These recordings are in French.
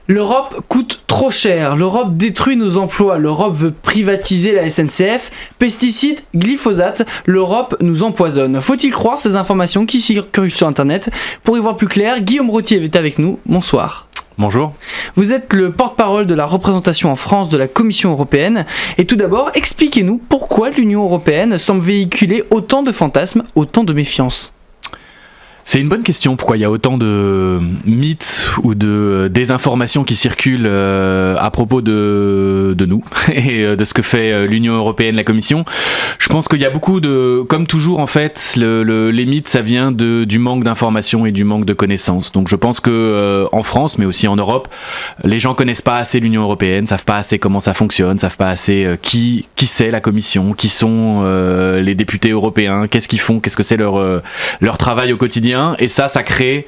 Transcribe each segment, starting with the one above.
L'Europe coûte trop cher, l'Europe détruit nos emplois, l'Europe veut privatiser la SNCF, pesticides, glyphosate, l'Europe nous empoisonne. Faut-il croire ces informations qui circulent sur internet? Pour y voir plus clair, Guillaume Rotier est avec nous, bonsoir. Bonjour. Vous êtes le porte-parole de la représentation en France de la Commission européenne. Et tout d'abord, expliquez-nous pourquoi l'Union européenne semble véhiculer autant de fantasmes, autant de méfiance. C'est une bonne question, pourquoi il y a autant de mythes ou de désinformations qui circulent à propos de nous et de ce que fait l'Union européenne, la Commission. Je pense qu'il y a beaucoup de... Comme toujours, en fait, les mythes, ça vient du manque d'informations et du manque de connaissances. Donc je pense que en France, mais aussi en Europe, les gens connaissent pas assez l'Union européenne, savent pas assez comment ça fonctionne, savent pas assez qui c'est la Commission, qui sont les députés européens, qu'est-ce qu'ils font, qu'est-ce que c'est leur travail au quotidien. Et ça crée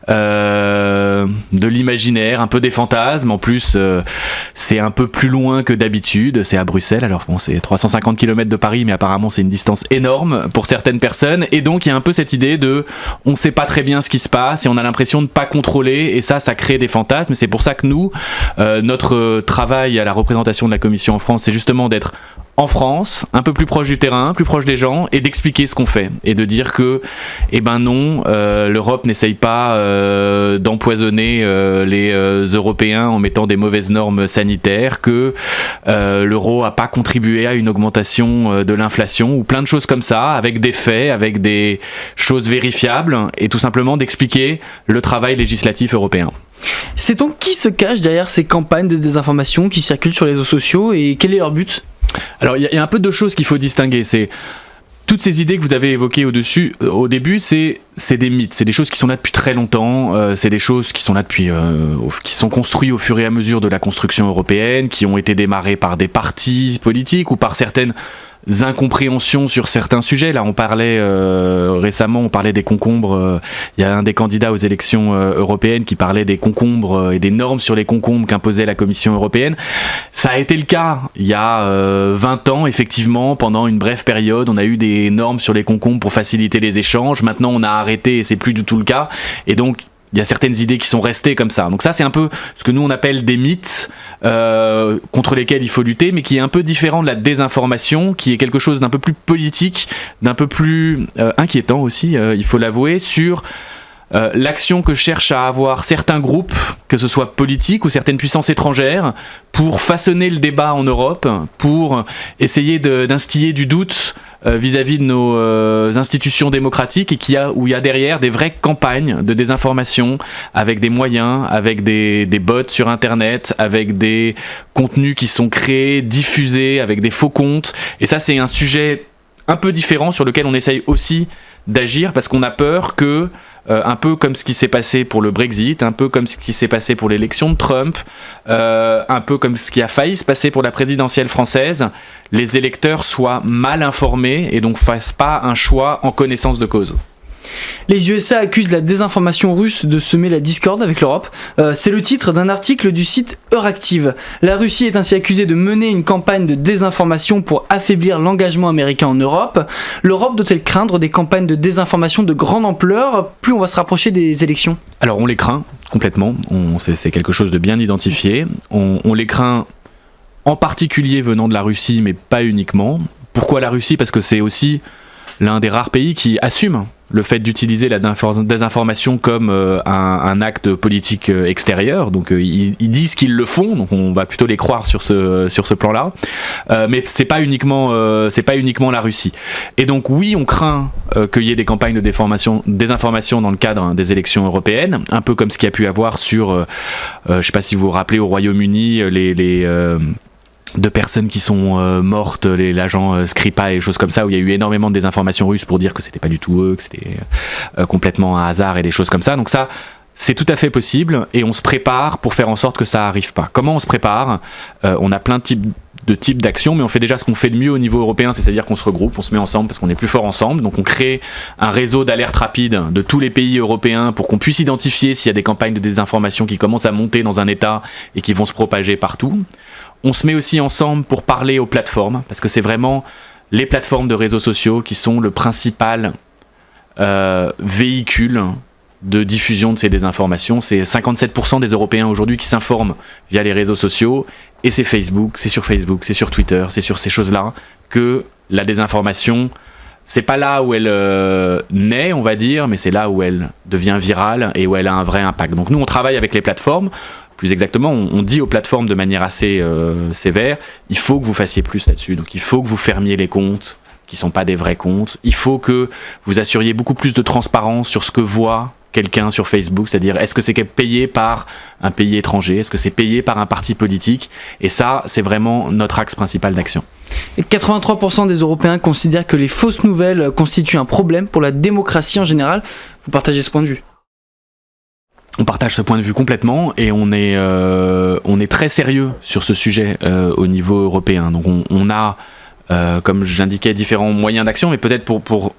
de l'imaginaire, un peu des fantasmes. En plus, c'est un peu plus loin que d'habitude. C'est à Bruxelles. Alors bon, c'est 350 km de Paris, mais apparemment c'est une distance énorme pour certaines personnes. Et donc il y a un peu cette idée on ne sait pas très bien ce qui se passe et on a l'impression de ne pas contrôler. Et ça crée des fantasmes. Et c'est pour ça que nous, notre travail à la représentation de la Commission en France, c'est justement d'être en France, un peu plus proche du terrain, plus proche des gens, et d'expliquer ce qu'on fait, et de dire que, non, l'Europe n'essaye pas d'empoisonner les Européens en mettant des mauvaises normes sanitaires, que l'euro n'a pas contribué à une augmentation de l'inflation, ou plein de choses comme ça, avec des faits, avec des choses vérifiables, et tout simplement d'expliquer le travail législatif européen. Sait-on qui se cache derrière ces campagnes de désinformation qui circulent sur les réseaux sociaux, et quel est leur but ? Alors il y a un peu deux choses qu'il faut distinguer, c'est toutes ces idées que vous avez évoquées au début, c'est des mythes, c'est des choses qui sont là depuis très longtemps, c'est des choses qui sont là depuis, qui sont construites au fur et à mesure de la construction européenne, qui ont été démarrées par des partis politiques ou par certaines incompréhensions sur certains sujets. Là, on parlait récemment, on parlait des concombres. Il y a un des candidats aux élections européennes qui parlait des concombres et des normes sur les concombres qu'imposait la Commission européenne. Ça a été le cas il y a 20 ans, effectivement. Pendant une brève période, on a eu des normes sur les concombres pour faciliter les échanges. Maintenant, on a arrêté et c'est plus du tout le cas. Et donc, il y a certaines idées qui sont restées comme ça. Donc ça, c'est un peu ce que nous, on appelle des mythes contre lesquels il faut lutter, mais qui est un peu différent de la désinformation, qui est quelque chose d'un peu plus politique, d'un peu plus inquiétant aussi, il faut l'avouer, sur l'action que cherchent à avoir certains groupes, que ce soit politiques ou certaines puissances étrangères, pour façonner le débat en Europe, pour essayer d'instiller du doute vis-à-vis de nos institutions démocratiques, et où il y a derrière des vraies campagnes de désinformation avec des moyens, avec des bots sur internet, avec des contenus qui sont créés, diffusés, avec des faux comptes. Et ça, c'est un sujet un peu différent sur lequel on essaye aussi d'agir, parce qu'on a peur que un peu comme ce qui s'est passé pour le Brexit, un peu comme ce qui s'est passé pour l'élection de Trump, un peu comme ce qui a failli se passer pour la présidentielle française, les électeurs soient mal informés et donc fassent pas un choix en connaissance de cause. Les USA accusent la désinformation russe de semer la discorde avec l'Europe. C'est le titre d'un article du site Euractiv. La Russie est ainsi accusée de mener une campagne de désinformation pour affaiblir l'engagement américain en Europe. L'Europe doit-elle craindre des campagnes de désinformation de grande ampleur plus on va se rapprocher des élections ? Alors on les craint complètement, c'est quelque chose de bien identifié. On les craint en particulier venant de la Russie, mais pas uniquement. Pourquoi la Russie ? Parce que c'est aussi l'un des rares pays qui assume le fait d'utiliser la désinformation comme un acte politique extérieur. Donc ils disent qu'ils le font, donc on va plutôt les croire sur ce plan-là. Mais c'est pas uniquement la Russie. Et donc oui, on craint qu'il y ait des campagnes de désinformation dans le cadre des élections européennes, un peu comme ce qu'il y a pu avoir sur, je sais pas si vous vous rappelez, au Royaume-Uni, de personnes qui sont mortes, l'agent Skripal et des choses comme ça, où il y a eu énormément de désinformation russe pour dire que c'était pas du tout eux, que c'était complètement un hasard et des choses comme ça. Donc ça, c'est tout à fait possible et on se prépare pour faire en sorte que ça arrive pas. Comment on se prépare ? On a plein de types d'actions, mais on fait déjà ce qu'on fait de mieux au niveau européen, c'est-à-dire qu'on se regroupe, on se met ensemble parce qu'on est plus fort ensemble. Donc on crée un réseau d'alerte rapide de tous les pays européens pour qu'on puisse identifier s'il y a des campagnes de désinformation qui commencent à monter dans un État et qui vont se propager partout. On se met aussi ensemble pour parler aux plateformes, parce que c'est vraiment les plateformes de réseaux sociaux qui sont le principal véhicule de diffusion de ces désinformations. C'est 57% des Européens aujourd'hui qui s'informent via les réseaux sociaux, et c'est Facebook, c'est sur Facebook, c'est sur Twitter, c'est sur ces choses-là que la désinformation, c'est pas là où elle naît, on va dire, mais c'est là où elle devient virale et où elle a un vrai impact. Donc nous, on travaille avec les plateformes. Plus exactement, on dit aux plateformes de manière assez sévère, il faut que vous fassiez plus là-dessus. Donc il faut que vous fermiez les comptes qui ne sont pas des vrais comptes. Il faut que vous assuriez beaucoup plus de transparence sur ce que voit quelqu'un sur Facebook, c'est-à-dire est-ce que c'est payé par un pays étranger, est-ce que c'est payé par un parti politique, et ça, c'est vraiment notre axe principal d'action. Et 83% des Européens considèrent que les fausses nouvelles constituent un problème pour la démocratie en général. Vous partagez ce point de vue ? On partage ce point de vue complètement, et on est très sérieux sur ce sujet au niveau européen. Donc on a, comme j'indiquais, différents moyens d'action, mais peut-être pour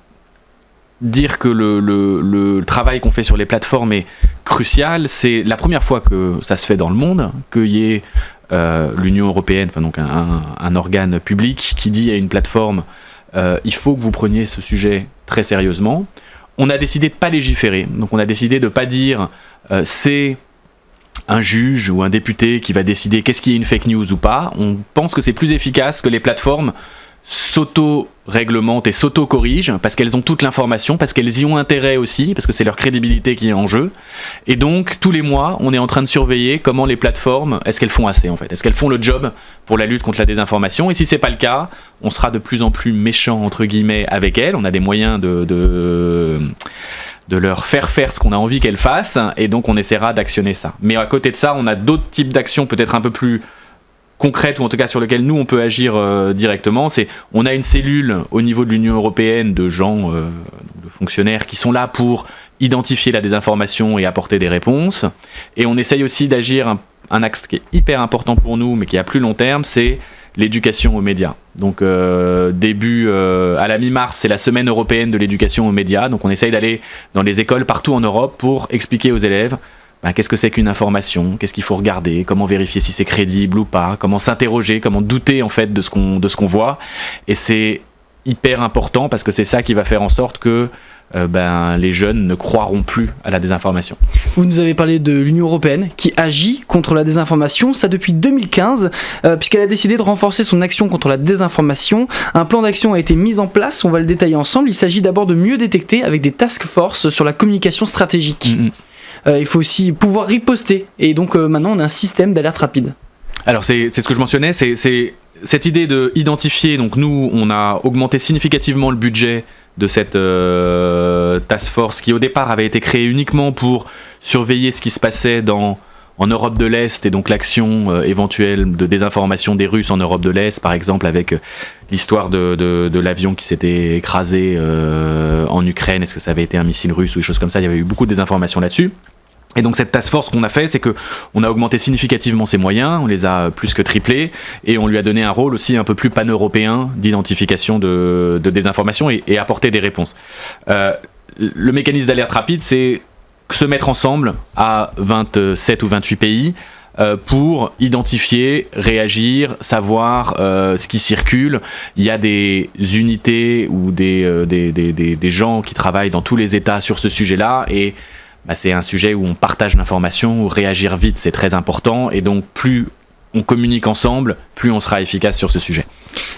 dire que le travail qu'on fait sur les plateformes est crucial. C'est la première fois que ça se fait dans le monde, qu'il y ait l'Union européenne, enfin donc un organe public qui dit à une plateforme il faut que vous preniez ce sujet très sérieusement. On a décidé de ne pas légiférer, donc on a décidé de ne pas dire c'est un juge ou un député qui va décider qu'est-ce qui est une fake news ou pas. On pense que c'est plus efficace que les plateformes s'auto-réglementent et s'auto-corrigent parce qu'elles ont toute l'information, parce qu'elles y ont intérêt aussi, parce que c'est leur crédibilité qui est en jeu. Et donc, tous les mois, on est en train de surveiller comment les plateformes, est-ce qu'elles font assez en fait ? Est-ce qu'elles font le job pour la lutte contre la désinformation ? Et si c'est pas le cas, on sera de plus en plus méchant entre guillemets avec elles. On a des moyens de leur faire ce qu'on a envie qu'elles fassent, et donc on essaiera d'actionner ça. Mais à côté de ça, on a d'autres types d'actions peut-être un peu plus concrètes, ou en tout cas sur lesquelles nous on peut agir directement. On a une cellule au niveau de l'Union européenne de gens, de fonctionnaires qui sont là pour identifier la désinformation et apporter des réponses, et on essaye aussi d'agir un axe qui est hyper important pour nous mais qui est à plus long terme, c'est l'éducation aux médias. Donc à la mi-mars, c'est la semaine européenne de l'éducation aux médias. Donc on essaye d'aller dans les écoles partout en Europe pour expliquer aux élèves qu'est-ce que c'est qu'une information, qu'est-ce qu'il faut regarder, comment vérifier si c'est crédible ou pas, comment s'interroger, comment douter en fait de ce qu'on voit. Et c'est hyper important parce que c'est ça qui va faire en sorte que les jeunes ne croiront plus à la désinformation. Vous nous avez parlé de l'Union européenne qui agit contre la désinformation, ça depuis 2015, puisqu'elle a décidé de renforcer son action contre la désinformation. Un plan d'action a été mis en place, on va le détailler ensemble. Il s'agit d'abord de mieux détecter avec des task force sur la communication stratégique. Il faut aussi pouvoir riposter, et donc maintenant on a un système d'alerte rapide. Alors c'est ce que je mentionnais, c'est cette idée de identifier. Donc nous, on a augmenté significativement le budget de cette task force qui au départ avait été créée uniquement pour surveiller ce qui se passait en Europe de l'Est, et donc l'action éventuelle de désinformation des Russes en Europe de l'Est, par exemple avec l'histoire de l'avion qui s'était écrasé en Ukraine, est-ce que ça avait été un missile russe ou des choses comme ça. Il y avait eu beaucoup de désinformation là-dessus. Et donc cette task force, qu'on a fait, c'est qu'on a augmenté significativement ses moyens, on les a plus que triplés, et on lui a donné un rôle aussi un peu plus pan-européen d'identification de désinformation et apporter des réponses. Le mécanisme d'alerte rapide, c'est se mettre ensemble à 27 ou 28 pays pour identifier, réagir, savoir ce qui circule. Il y a des unités ou des gens qui travaillent dans tous les États sur ce sujet-là, et c'est un sujet où on partage l'information, où réagir vite c'est très important, et donc plus on communique ensemble, plus on sera efficace sur ce sujet.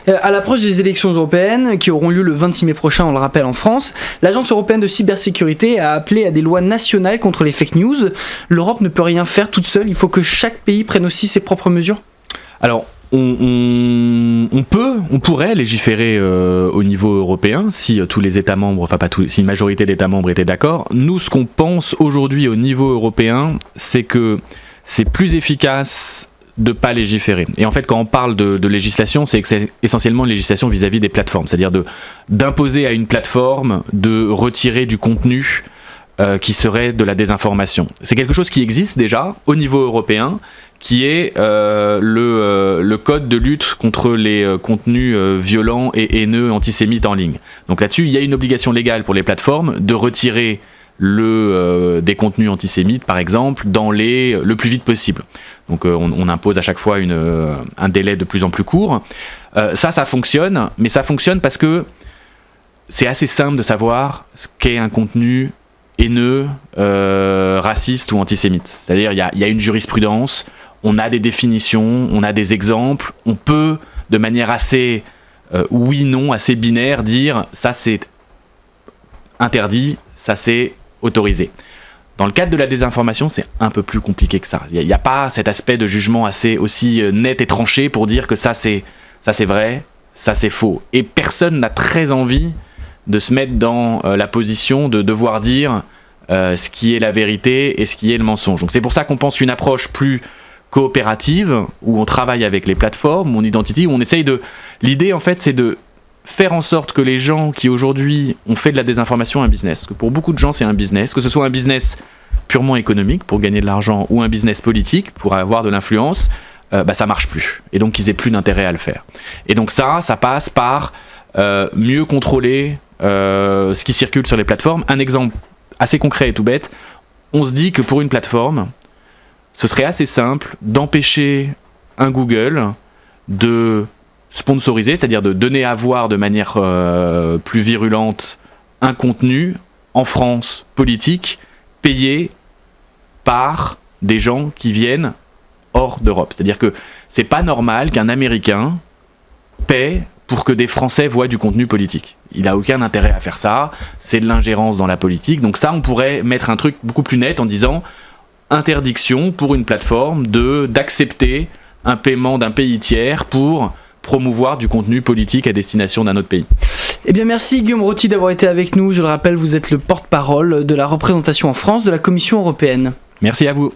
À l'approche des élections européennes qui auront lieu le 26 mai prochain, on le rappelle, en France, l'Agence européenne de cybersécurité a appelé à des lois nationales contre les fake news. L'Europe ne peut rien faire toute seule, il faut que chaque pays prenne aussi ses propres mesures. Alors on pourrait légiférer au niveau européen si tous les États membres, si une majorité d'États membres étaient d'accord. Nous, ce qu'on pense aujourd'hui au niveau européen, c'est que c'est plus efficace de pas légiférer. Et en fait, quand on parle de législation, c'est essentiellement une législation vis-à-vis des plateformes, c'est-à-dire d'imposer à une plateforme de retirer du contenu qui serait de la désinformation. C'est quelque chose qui existe déjà au niveau européen, qui est le code de lutte contre les contenus violents et haineux antisémites en ligne. Donc là-dessus, il y a une obligation légale pour les plateformes de retirer des contenus antisémites, par exemple, le plus vite possible. Donc on impose à chaque fois un délai de plus en plus court. Ça fonctionne, mais ça fonctionne parce que c'est assez simple de savoir ce qu'est un contenu haineux, raciste ou antisémite. C'est-à-dire il y a une jurisprudence, on a des définitions, on a des exemples, on peut de manière assez oui-non, assez binaire dire ça c'est interdit, ça c'est autorisé. Dans le cadre de la désinformation, c'est un peu plus compliqué que ça. Il n'y a pas cet aspect de jugement aussi net et tranché pour dire que ça c'est vrai, ça c'est faux. Et personne n'a très envie de se mettre dans la position de devoir dire ce qui est la vérité et ce qui est le mensonge. Donc c'est pour ça qu'on pense une approche plus coopérative, où on travaille avec les plateformes, mon identity, où on essaye de... L'idée en fait c'est de faire en sorte que les gens qui aujourd'hui ont fait de la désinformation un business, parce que pour beaucoup de gens c'est un business, que ce soit un business purement économique pour gagner de l'argent ou un business politique pour avoir de l'influence, ça marche plus. Et donc ils aient plus d'intérêt à le faire. Et donc ça passe par mieux contrôler ce qui circule sur les plateformes. Un exemple assez concret et tout bête, on se dit que pour une plateforme, ce serait assez simple d'empêcher un Google de sponsoriser, c'est-à-dire de donner à voir de manière plus virulente un contenu en France politique payé par des gens qui viennent hors d'Europe. C'est-à-dire que c'est pas normal qu'un Américain paie pour que des Français voient du contenu politique. Il n'a aucun intérêt à faire ça, c'est de l'ingérence dans la politique. Donc ça, on pourrait mettre un truc beaucoup plus net en disant interdiction pour une plateforme d'accepter un paiement d'un pays tiers pour promouvoir du contenu politique à destination d'un autre pays. Eh bien merci Guillaume Roty d'avoir été avec nous. Je le rappelle, vous êtes le porte-parole de la représentation en France de la Commission européenne. Merci à vous.